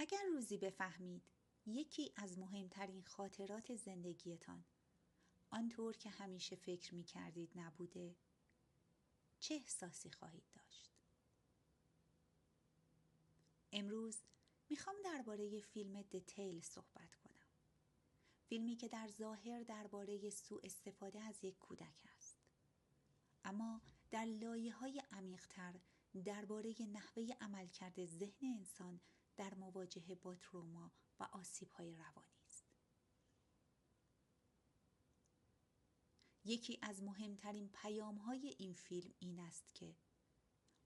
اگر روزی بفهمید یکی از مهمترین خاطرات زندگیتان آنطور که همیشه فکر می کردید نبوده، چه احساسی خواهید داشت؟ امروز میخوام درباره فیلم دیتیل صحبت کنم. فیلمی که در ظاهر درباره سوء استفاده از یک کودک است، اما در لایه‌های عمیق‌تر درباره نحوه عملکرد ذهن انسان در مواجهه با تروما و آسیب‌های روانی است. یکی از مهمترین پیام‌های این فیلم این است که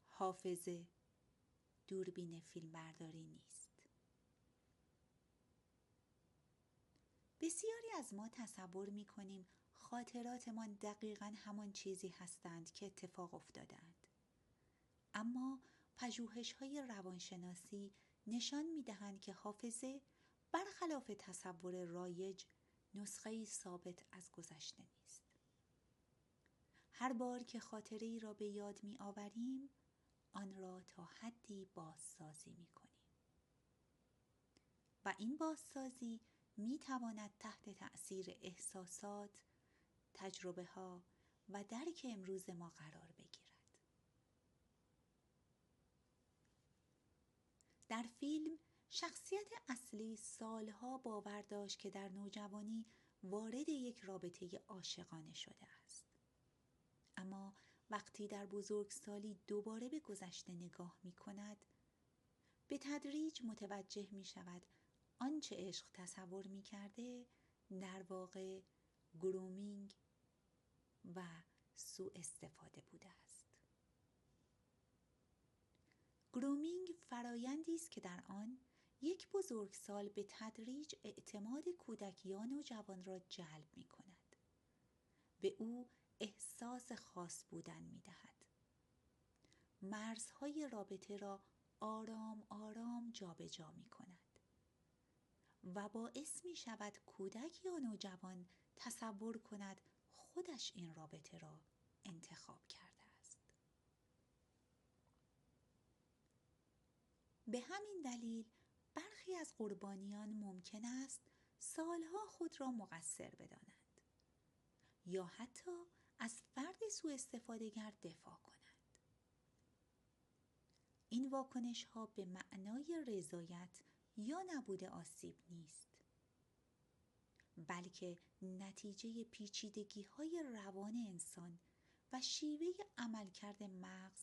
حافظه دوربین فیلمبرداری نیست. بسیاری از ما تصور می‌کنیم خاطراتمان دقیقاً همان چیزی هستند که اتفاق افتادند. اما پژوهش‌های روانشناسی نشان می‌دهند که حافظه برخلاف تصور رایج نسخه‌ای ثابت از گذشته نیست. هر بار که خاطره‌ای را به یاد می‌آوریم، آن را تا حدی بازسازی می‌کنیم. و این بازسازی می‌تواند تحت تأثیر احساسات، تجربه‌ها و درک امروز ما قرار بگیرد. در فیلم شخصیت اصلی سالها باور داشت که در نوجوانی وارد یک رابطه عاشقانه شده است. اما وقتی در بزرگسالی دوباره به گذشته نگاه می کند، به تدریج متوجه می شود آنچه عشق تصور می کرده در واقع گرومینگ و سوء استفاده بوده است. گرومینگ فرایندی است که در آن یک بزرگسال به تدریج اعتماد کودک یا نوجوان را جلب می کند. به او احساس خاص بودن می دهد. مرزهای رابطه را آرام آرام جابجا می کند و باعث می شود کودک یا نوجوان تصور کند خودش این رابطه را انتخاب کرده است. به همین دلیل برخی از قربانیان ممکن است سالها خود را مقصر بدانند یا حتی از فرد سوء استفاده‌گر دفاع کنند. این واکنش ها به معنای رضایت یا نبود آسیب نیست، بلکه نتیجه پیچیدگی های روان انسان و شیوه عملکرد مغز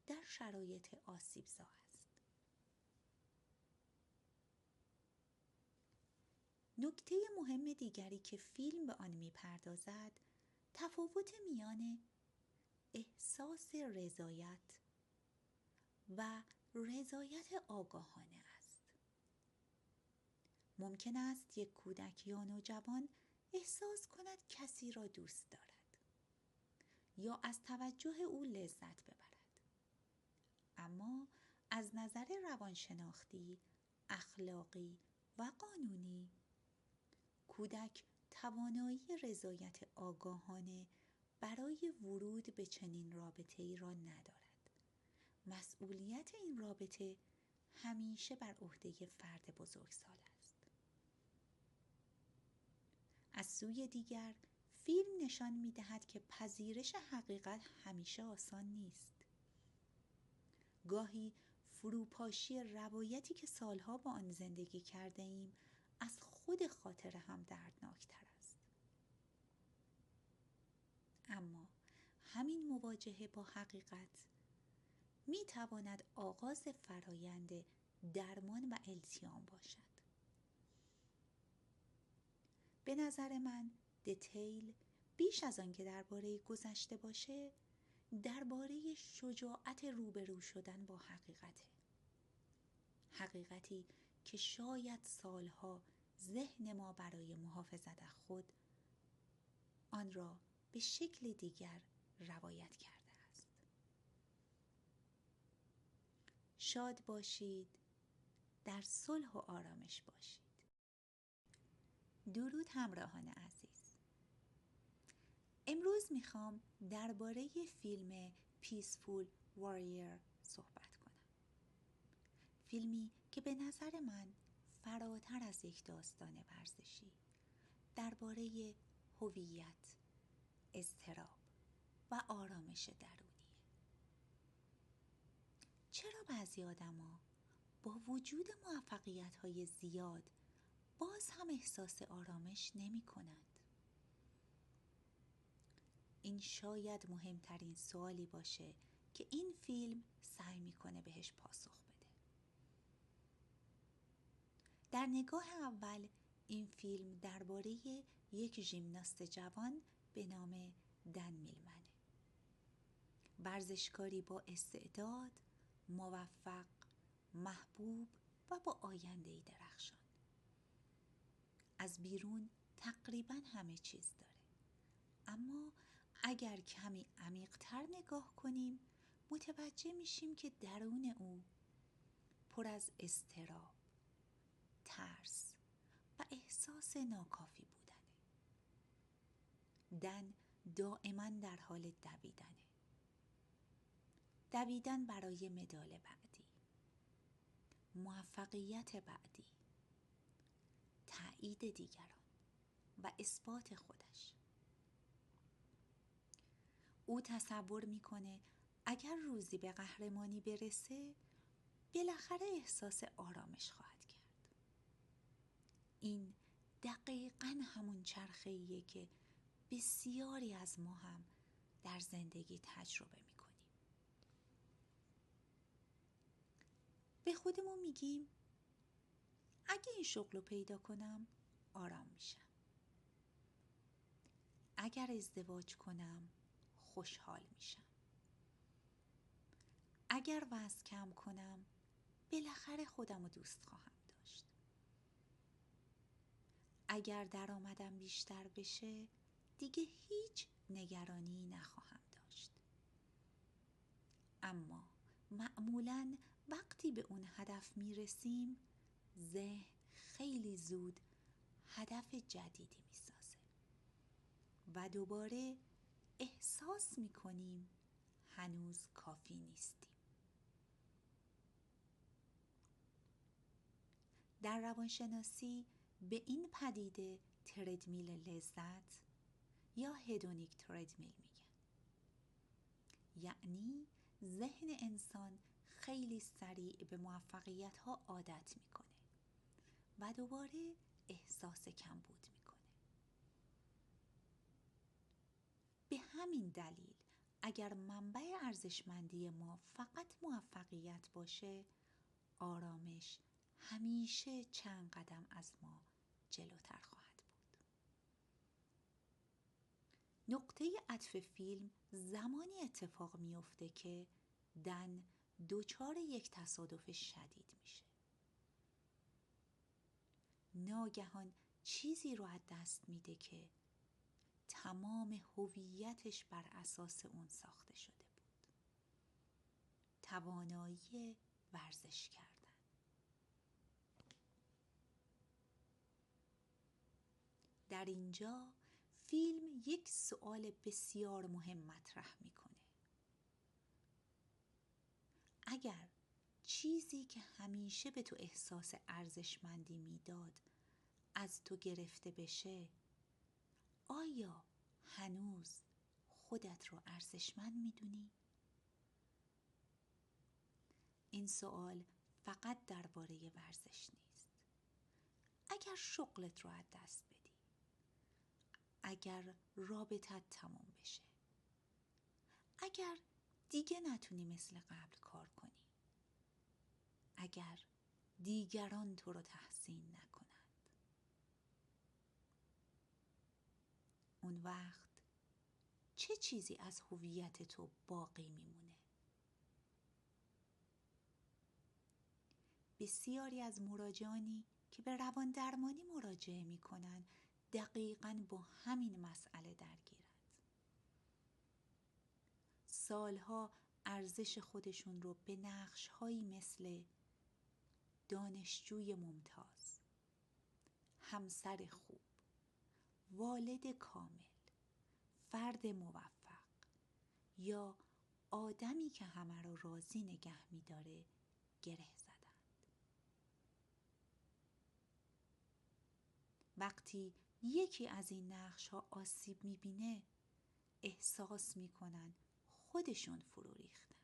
در شرایط آسیبزا است. نکته مهم دیگری که فیلم به آن می‌پردازد تفاوت میان احساس رضایت و رضایت آگاهانه است. ممکن است یک کودک یا نوجوان احساس کند کسی را دوست دارد یا از توجه او لذت ببرد، اما از نظر روانشناختی، اخلاقی و قانونی کودک توانایی رضایت آگاهانه برای ورود به چنین رابطه‌ای را ندارد. مسئولیت این رابطه همیشه بر عهده فرد بزرگسال است. از سوی دیگر فیلم نشان می‌دهد که پذیرش حقیقت همیشه آسان نیست. گاهی فروپاشی روایتی که سالها با آن زندگی کرده ایم از خود خاطره هم دردناکتر است. اما همین مواجهه با حقیقت می تواند آغاز فرایند درمان و التیام باشد. به نظر من دیتیل بیش از آن که درباره گذشته باشه، درباره شجاعت روبرو شدن با حقیقتی که شاید سالها ذهن ما برای محافظت از خود آن را به شکل دیگر روایت کرده است. شاد باشید، در صلح و آرامش باشید. درود همراهان عزیز. امروز میخوام درباره فیلم پیسفول واریر صحبت کنم. فیلمی که به نظر من فراتر از یک داستان ورزشی درباره هویت، اضطراب و آرامش درونیه. چرا بعضی آدما با وجود موفقیت‌های زیاد باز هم احساس آرامش نمی‌کنند؟ این شاید مهمترین سوالی باشه که این فیلم سعی می‌کنه بهش پاسخ بده. در نگاه اول این فیلم درباره یک ژیمناست جوان به نام دن میلمنه. ورزشکاری با استعداد، موفق، محبوب و با آینده‌ای درخشان. از بیرون تقریباً همه چیز داره. اما اگر کمی عمیق‌تر نگاه کنیم متوجه میشیم که درون او پر از اضطراب، ترس و احساس ناکافی بودنه. دن دائما در حال دویدن برای مدال بعدی، موفقیت بعدی، تایید دیگران و اثبات خودش. او تصور میکنه اگر روزی به قهرمانی برسه بالاخره احساس آرامش خواهد کرد. این دقیقاً همون چرخه‌ایه که بسیاری از ما هم در زندگی تجربه میکنیم. به خودمون میگیم اگه این شغل رو پیدا کنم آرام میشم. اگر ازدواج کنم خوشحال میشم. اگر وزن کم کنم بالاخره خودم رو دوست خواهم داشت. اگر درآمدم بیشتر بشه دیگه هیچ نگرانی نخواهم داشت. اما معمولاً وقتی به اون هدف میرسیم ذهن خیلی زود هدف جدیدی میسازه و دوباره احساس میکنیم هنوز کافی نیستیم. در روانشناسی به این پدیده تردمیل لذت یا هدونیک تردمیل میگن. یعنی ذهن انسان خیلی سریع به موفقیت‌ها عادت میکنه و دوباره احساس کمبود میکنه. به همین دلیل اگر منبع ارزشمندی ما فقط موفقیت باشه، آرامش همیشه چند قدم از ما جلوتر خواهد بود. نقطه عطف فیلم زمانی اتفاق میفته که دن دچار یک تصادف شدید میشه. ناگهان چیزی رو از دست میده که تمام هویتش بر اساس اون ساخته شده بود. توانایی ورزش کردن. در اینجا فیلم یک سوال بسیار مهم مطرح میکنه. اگر چیزی که همیشه به تو احساس ارزشمندی میداد از تو گرفته بشه، آیا هنوز خودت رو ارزشمند میدونی؟ این سوال فقط درباره ورزش نیست. اگر شغلت رو از دست بدی، اگر رابطت تموم بشه، اگر دیگه نتونی مثل قبل کار کنی، اگر دیگران تو رو تحسین نکنند، اون وقت چه چیزی از هویت تو باقی میمونه؟ بسیاری از مراجعانی که به روان درمانی مراجعه میکنن دقیقاً با همین مسئله درگیرند. سالها ارزش خودشون رو به نقش‌هایی مثل دانشجوی ممتاز، همسر خوب، والد کامل، فرد موفق یا آدمی که همه رو راضی نگه می‌داره گره زدند. وقتی یکی از این نقش‌ها آسیب می‌بینه احساس می‌کنن خودشون فرو ریختند.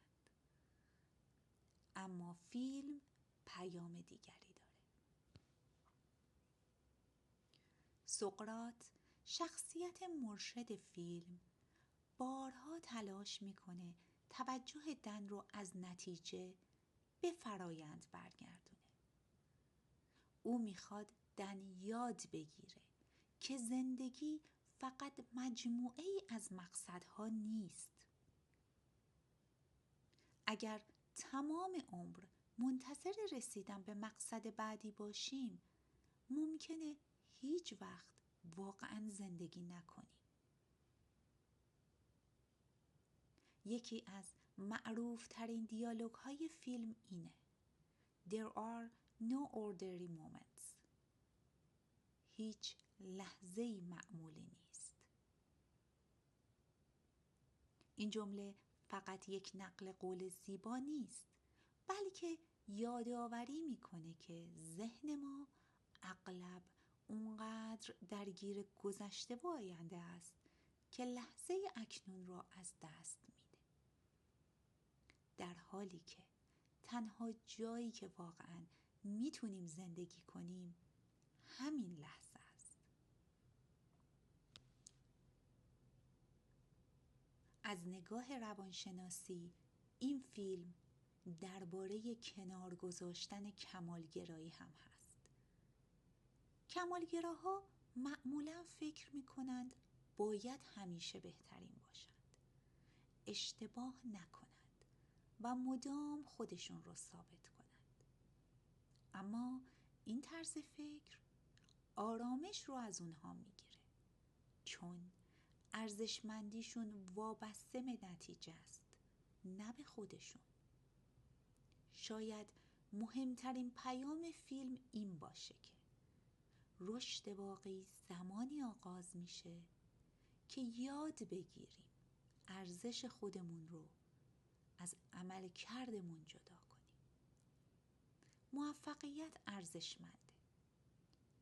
اما فیلم پیام دیگری داره. سقراط، شخصیت مرشد فیلم، بارها تلاش می‌کنه توجه دن رو از نتیجه به فرایند برگردونه. او می‌خواد دن یاد بگیره که زندگی فقط مجموعه‌ای از مقصدها نیست. اگر تمام عمر منتظر رسیدن به مقصد بعدی باشیم، ممکنه هیچ وقت واقعاً زندگی نکنیم. یکی از معروف ترین دیالوگ های فیلم اینه: There are no ordinary moments. هیچ لحظه‌ای معمولی نیست. این جمله فقط یک نقل قول زیبا نیست، بلکه یادآوری میکنه که ذهن ما اغلب اونقدر درگیر گذشته و آینده است که لحظه اکنون را از دست میده. در حالی که تنها جایی که واقعاً میتونیم زندگی کنیم همین لحظه است. از نگاه روانشناسی این فیلم درباره کنار گذاشتن کمالگرایی هم هست. کمالگراها معمولاً فکر میکنند باید همیشه بهترین باشند، اشتباه نکنند و مدام خودشون رو ثابت کنند. اما این طرز فکر آرامش رو از اونها میگیره، چون ارزشمندیشون وابسته به نتیجه است، نه به خودشون. شاید مهمترین پیام فیلم این باشه که رشد واقعی زمانی آغاز میشه که یاد بگیریم ارزش خودمون رو از عملکردمون جدا کنیم. موفقیت ارزشمنده،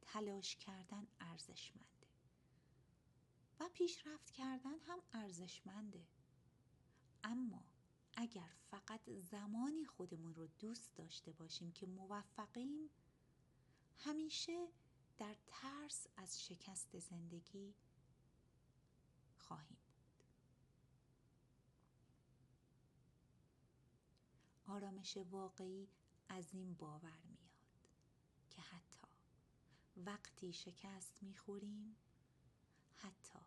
تلاش کردن ارزشمنده و پیشرفت کردن هم ارزشمنده. اما اگر فقط زمانی خودمون رو دوست داشته باشیم که موفقیم، همیشه در ترس از شکست زندگی خواهیم بود. آرامش واقعی از این باور میاد که حتی وقتی شکست میخوریم، حتی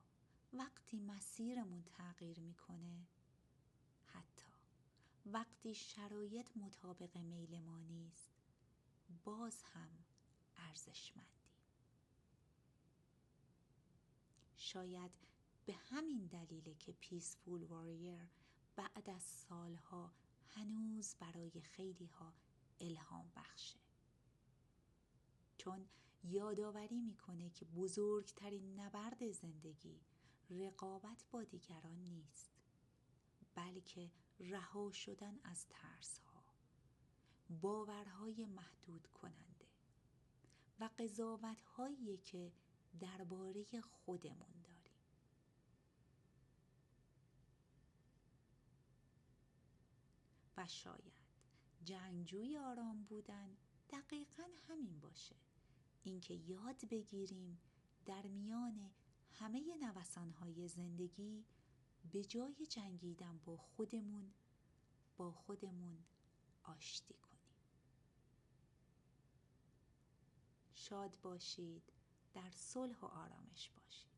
وقتی مسیرمون تغییر میکنه، حتی وقتی شرایط مطابق میل ما نیست، باز هم ارزشمندیم. شاید به همین دلیله که پیسفول واریر بعد از سالها هنوز برای خیلی ها الهام بخشه، چون یادآوری میکنه که بزرگترین نبرد زندگی رقابت با دیگران نیست، بلکه رها شدن از ترس‌ها، باورهای محدود کننده و قضاوت‌هایی که درباره خودمون داریم. و شاید جنگجوی آرام بودن دقیقاً همین باشه، اینکه یاد بگیریم در میان همه نوسان‌های زندگی به جای جنگیدن با خودمون آشتی کنیم. شاد باشید، در صلح و آرامش باشید.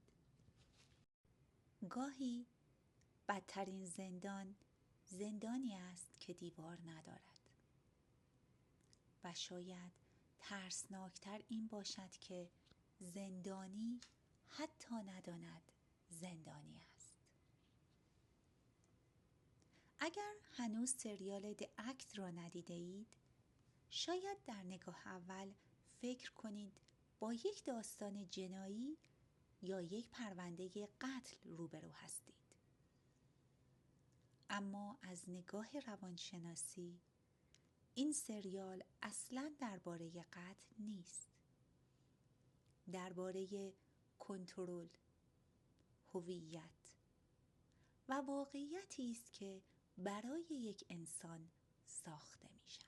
گاهی بدترین زندان زندانی است که دیوار ندارد و شاید ترسناکتر این باشد که زندانی حتی نداند زندانی است. اگر هنوز سریال د اکت را ندیده اید، شاید در نگاه اول فکر کنید با یک داستان جنایی یا یک پرونده قتل روبرو هستید. اما از نگاه روانشناسی این سریال اصلاً درباره قتل نیست. درباره کنترل، هویت و واقعیتی است که برای یک انسان ساخته می شود.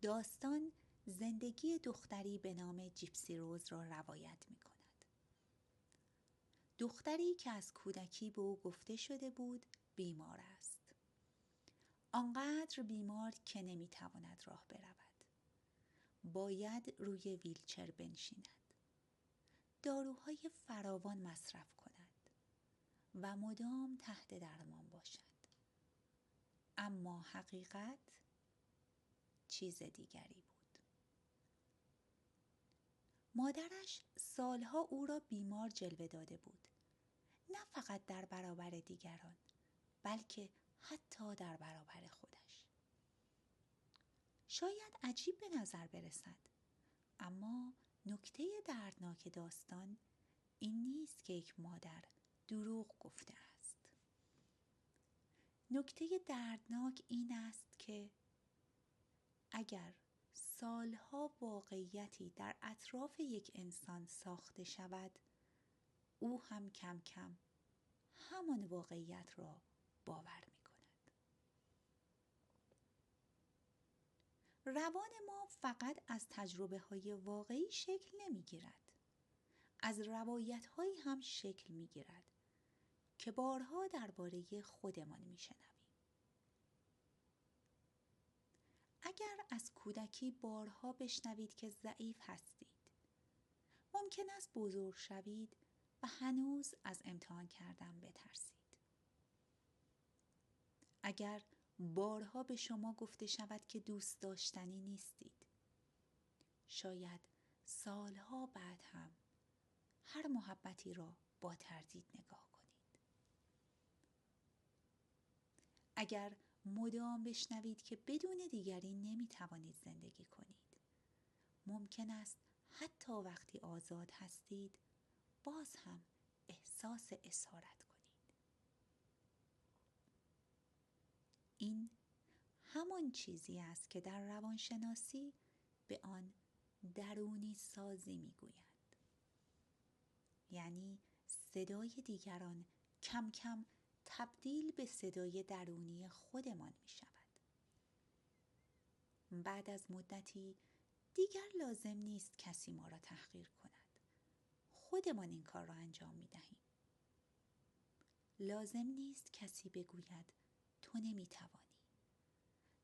داستان زندگی دختری به نام جیپسی روز را روایت می کند. دختری که از کودکی به او گفته شده بود بیمار است. آنقدر بیمار که نمی تواند راه برود. باید روی ویلچر بنشیند. داروهای فراوان مصرف کند و مدام تحت درمان باشد. اما حقیقت چیز دیگری بود. مادرش سالها او را بیمار جلوه داده بود. نه فقط در برابر دیگران، بلکه حتی در برابر خودش. شاید عجیب به نظر برسد، اما نکته دردناک داستان این نیست که یک مادر دروغ گفته است. نکته دردناک این است که اگر سالها واقعیتی در اطراف یک انسان ساخته شود، او هم کم کم همان واقعیت را باور می کند. روان ما فقط از تجربه های واقعی شکل نمی گیرد. از روایت هایی هم شکل می گیرد که بارها درباره خودمان می شنویم. اگر از کودکی بارها بشنوید که ضعیف هستید، ممکن است بزرگ شوید و هنوز از امتحان کردن بترسید. اگر بارها به شما گفته شود که دوست داشتنی نیستید، شاید سالها بعد هم هر محبتی را با تردید نگاه کنید. اگر مدام بشنوید که بدون دیگری نمیتوانید زندگی کنید، ممکن است حتی وقتی آزاد هستید باز هم احساس اسارت کنید. این همان چیزی است که در روانشناسی به آن درونی سازی میگویند. یعنی صدای دیگران کم کم تبدیل به صدای درونی خودمان می شود. بعد از مدتی دیگر لازم نیست کسی ما را تحقیر کند. خودمان این کار را انجام می دهیم. لازم نیست کسی بگوید تو نمی توانی.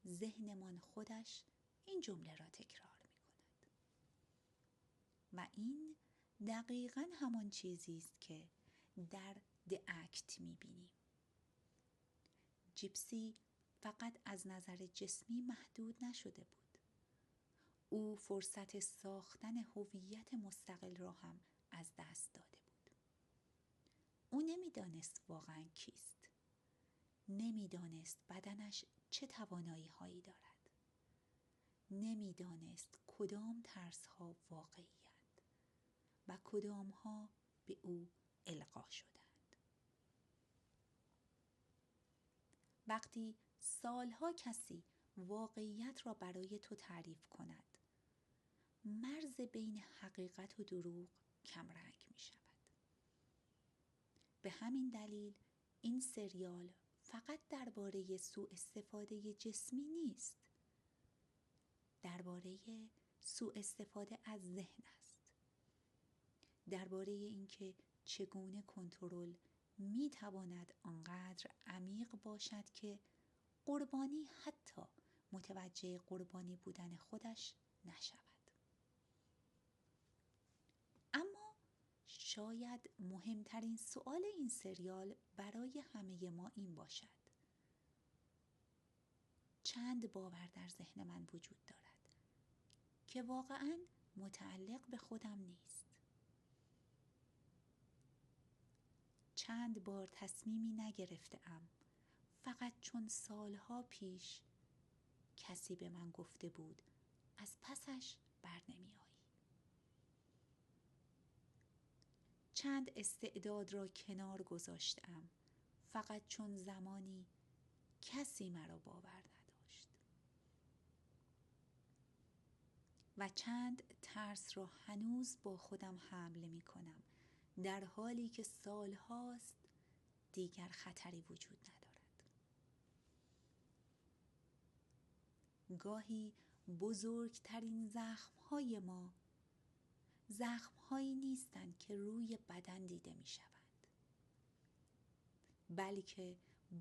ذهنمان خودش این جمله را تکرار می کند. و این دقیقاً همان چیزی است که در The Act می بینیم. جیپسی فقط از نظر جسمی محدود نشده بود. او فرصت ساختن هویت مستقل را هم از دست داده بود. او نمیدانست واقعاً کیست. نمیدانست بدنش چه توانایی هایی دارد. نمیدانست کدام ترس ها واقعی‌اند و کدام ها به او القا شدند. وقتی سالها کسی واقعیت را برای تو تعریف کند، مرز بین حقیقت و دروغ کمرنگ می شود. به همین دلیل این سریال فقط درباره سوء استفاده جسمی نیست. درباره سوء استفاده از ذهن است. درباره اینکه چگونه کنترل می تواند آنقدر عمیق باشد که قربانی حتی متوجه قربانی بودن خودش نشود. اما شاید مهمترین سوال این سریال برای همه ما این باشد: چند باور در ذهن من وجود دارد که واقعاً متعلق به خودم نیست؟ چند بار تصمیمی نگرفته‌ام فقط چون سالها پیش کسی به من گفته بود از پسش بر نمی آیی؟ چند استعداد را کنار گذاشتم فقط چون زمانی کسی مرا باور نداشت؟ و چند ترس را هنوز با خودم حمل می کنم، در حالی که سالهاست دیگر خطری وجود ندارد. گاهی بزرگترین زخم‌های ما زخم‌هایی نیستند که روی بدن دیده می شوند، بلکه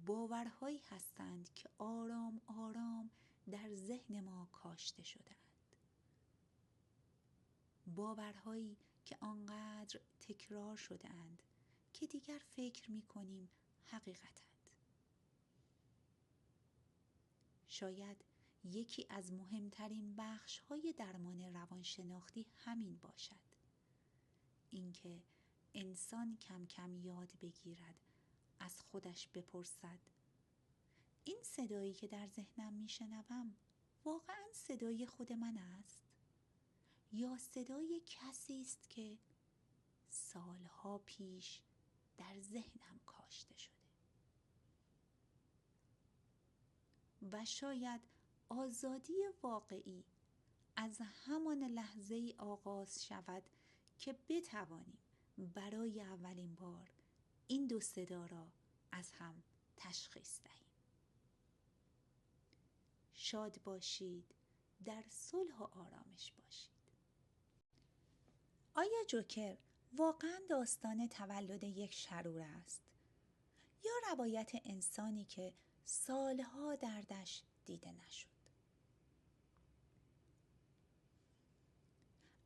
باورهایی هستند که آرام آرام در ذهن ما کاشته شده‌اند. باورهایی که آنقدر تکرار شده‌اند که دیگر فکر می کنیم حقیقتند. شاید یکی از مهمترین بخش‌های درمان روانشناختی همین باشد، اینکه انسان کم کم یاد بگیرد از خودش بپرسد این صدایی که در ذهنم میشنوم واقعاً صدای خود من است یا صدای کسی است که سالها پیش در ذهنم کاشته شده. و شاید آزادی واقعی از همان لحظه‌ای آغاز شود که بتوانیم برای اولین بار این دو صدا را از هم تشخیص دهیم. شاد باشید، در صلح و آرامش باشید. آیا جوکر واقعاً داستان تولد یک شرور است یا روایت انسانی که سالها دردش دیده نشد؟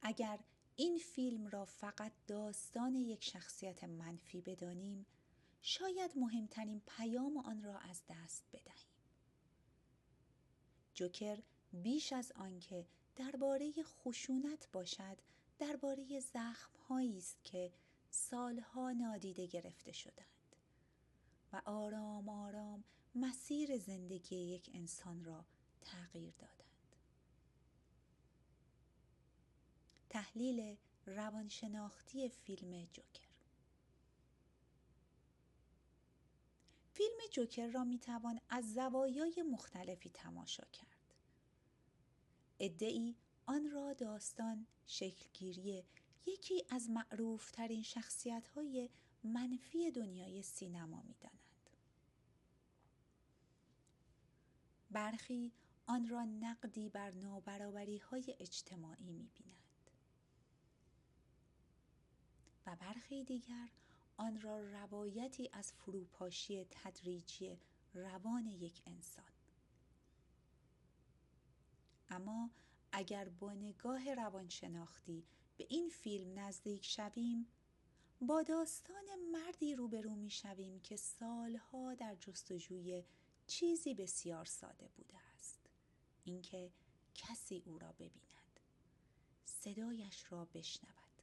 اگر این فیلم را فقط داستان یک شخصیت منفی بدانیم، شاید مهمترین پیام آن را از دست بدهیم. جوکر بیش از آنکه درباره خشونت باشد، درباره زخم‌هایی است که سالها نادیده گرفته شدند و آرام آرام مسیر زندگی یک انسان را تغییر دادند. تحلیل روانشناختی فیلم جوکر. فیلم جوکر را میتوان از زوایای مختلفی تماشا کرد. عده‌ای آن را داستان شکلگیری یکی از معروفترین شخصیت‌های منفی دنیای سینما می‌دانند. برخی آن را نقدی بر نابرابری‌های اجتماعی می‌بینند و برخی دیگر آن را روایتی از فروپاشی تدریجی روان یک انسان. اما اگر با نگاه روانشناختی به این فیلم نزدیک شویم، با داستان مردی روبرو می شویم که سالها در جستجوی چیزی بسیار ساده بوده است، اینکه کسی او را ببیند، صدایش را بشنود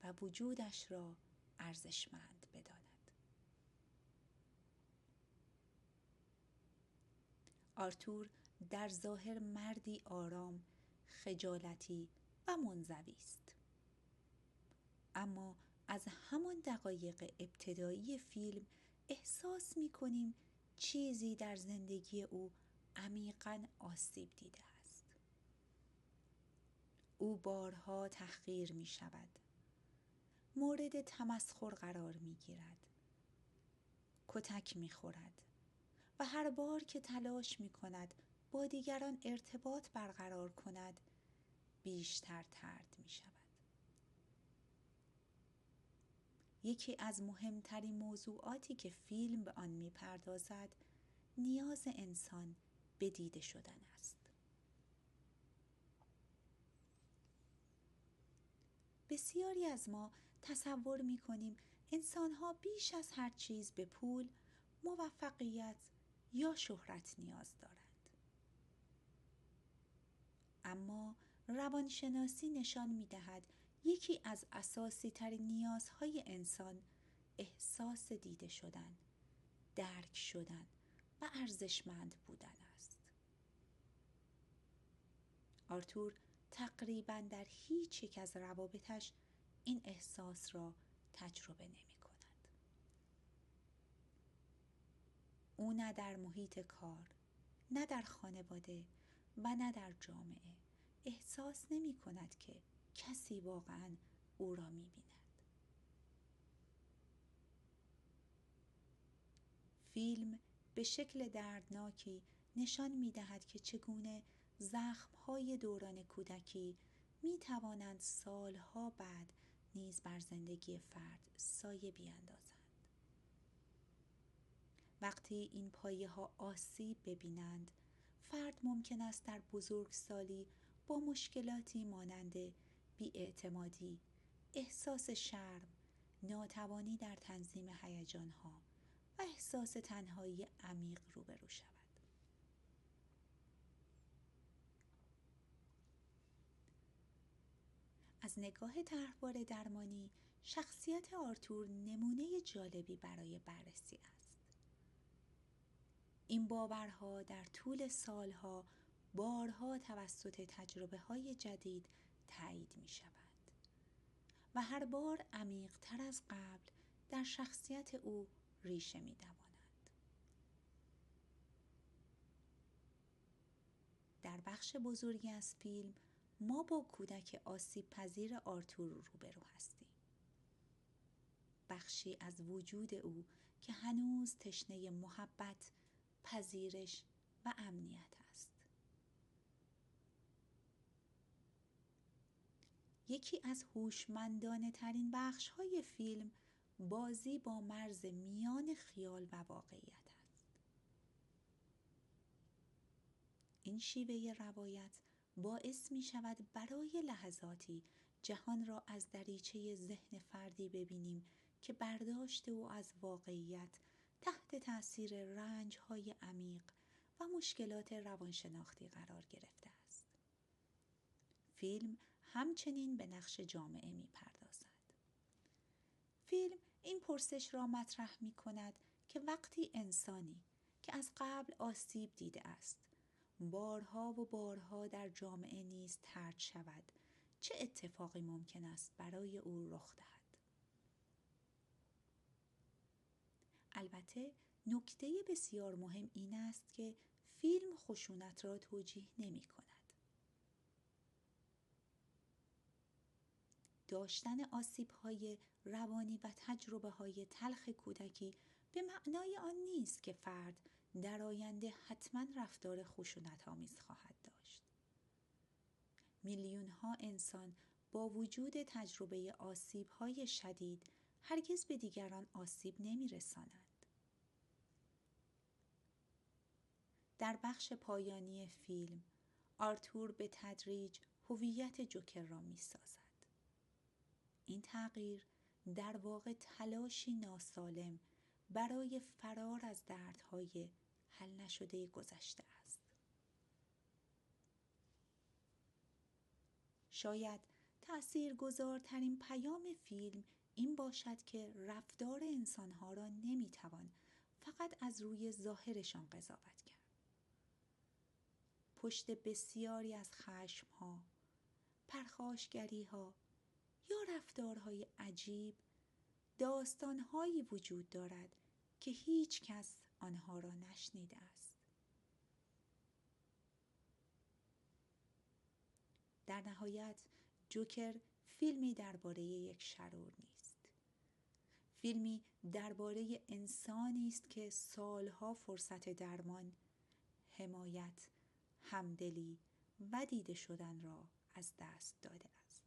و وجودش را ارزشمند بداند. آرتور در ظاهر مردی آرام، خجالتی و منزوی است، اما از همان دقایق ابتدایی فیلم احساس می‌کنیم چیزی در زندگی او عمیقاً آسیب دیده است. او بارها تحقیر می‌شود، مورد تمسخر قرار می‌گیرد، کتک می‌خورد و هر بار که تلاش می‌کند با دیگران ارتباط برقرار کند، بیشتر طرد می‌شود. یکی از مهمترین موضوعاتی که فیلم به آن می‌پردازد، نیاز انسان به دیده شدن است. بسیاری از ما تصور می‌کنیم انسان‌ها بیش از هر چیز به پول، موفقیت یا شهرت نیاز دارند. اما روانشناسی نشان می‌دهد یکی از اساسی ترین نیازهای انسان احساس دیده شدن، درک شدن و ارزشمند بودن است. آرتور تقریباً در هیچ یک از روابطش این احساس را تجربه نمی کند. او نه در محیط کار، نه در خانواده و نه در جامعه احساس نمی کند که کسی واقعاً او را می بیند. فیلم به شکل دردناکی نشان می دهد که چگونه زخم‌های دوران کودکی می توانند سالها بعد نیز بر زندگی فرد سایه بیاندازند. وقتی این پایه‌ها آسیب ببینند، فرد ممکن است در بزرگسالی با مشکلاتی مانند بی‌اعتمادی، احساس شرم، ناتوانی در تنظیم هیجان‌ها و احساس تنهایی عمیق روبرو شود. از نگاه طرحوار درمانی، شخصیت آرتور نمونه جالبی برای بررسی است. این باورها در طول سالها بارها توسط تجربه‌های جدید تایید می‌شوند و هر بار عمیق‌تر از قبل در شخصیت او ریشه می‌دوانند. در بخش بزرگی از فیلم ما با کودک آسیب پذیر آرتور روبرو هستیم. بخشی از وجود او که هنوز تشنه محبت، پذیرش و امنیت است. یکی از هوشمندانه ترین بخش های فیلم بازی با مرز میان خیال و واقعیت است. این شیوه روایت باعث می شود برای لحظاتی جهان را از دریچه ذهن فردی ببینیم که برداشت او از واقعیت تحت تأثیر رنج‌های عمیق و مشکلات روانشناختی قرار گرفته است. فیلم همچنین به نقش جامعه می‌پردازد. فیلم این پرسش را مطرح می‌کند که وقتی انسانی که از قبل آسیب دیده است، بارها و بارها در جامعه نیز طرد شود، چه اتفاقی ممکن است برای او رخ دهد؟ البته نکته بسیار مهم این است که فیلم خشونت را توجیه نمی کند. داشتن آسیب‌های روانی و تجربه‌های تلخ کودکی به معنای آن نیست که فرد در آینده حتما رفتار خشونت‌آمیز خواهد داشت. میلیون‌ها انسان با وجود تجربه آسیب‌های شدید هرگز به دیگران آسیب نمی‌رسانند. در بخش پایانی فیلم، آرتور به تدریج هویت جوکر را می‌سازد. این تغییر در واقع تلاشی ناسالم برای فرار از دردهای حل نشده گذشته است. شاید تأثیرگذارترین پیام فیلم این باشد که رفتار انسانها را نمیتوان فقط از روی ظاهرشان قضاوت کرد. پشت بسیاری از خشمها، پرخاشگریها یا رفتارهای عجیب داستانهایی وجود دارد که هیچ کس آنها را نشنیده است. در نهایت جوکر فیلمی درباره یک شرور نیست. فیلمی درباره انسانی است که سالها فرصت درمان، حمایت، همدلی و دیده شدن را از دست داده است.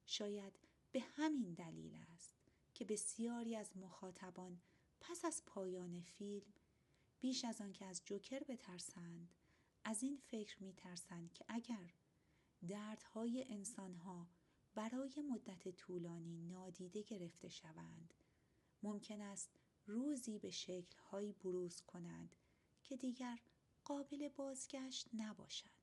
شاید به همین دلیل است که بسیاری از مخاطبان پس از پایان فیلم بیش از آن که از جوکر بترسند، از این فکر می‌ترسند که اگر دردهای انسانها برای مدت طولانی نادیده گرفته شوند، ممکن است روزی به شکل‌هایی بروز کنند که دیگر قابل بازگشت نباشند.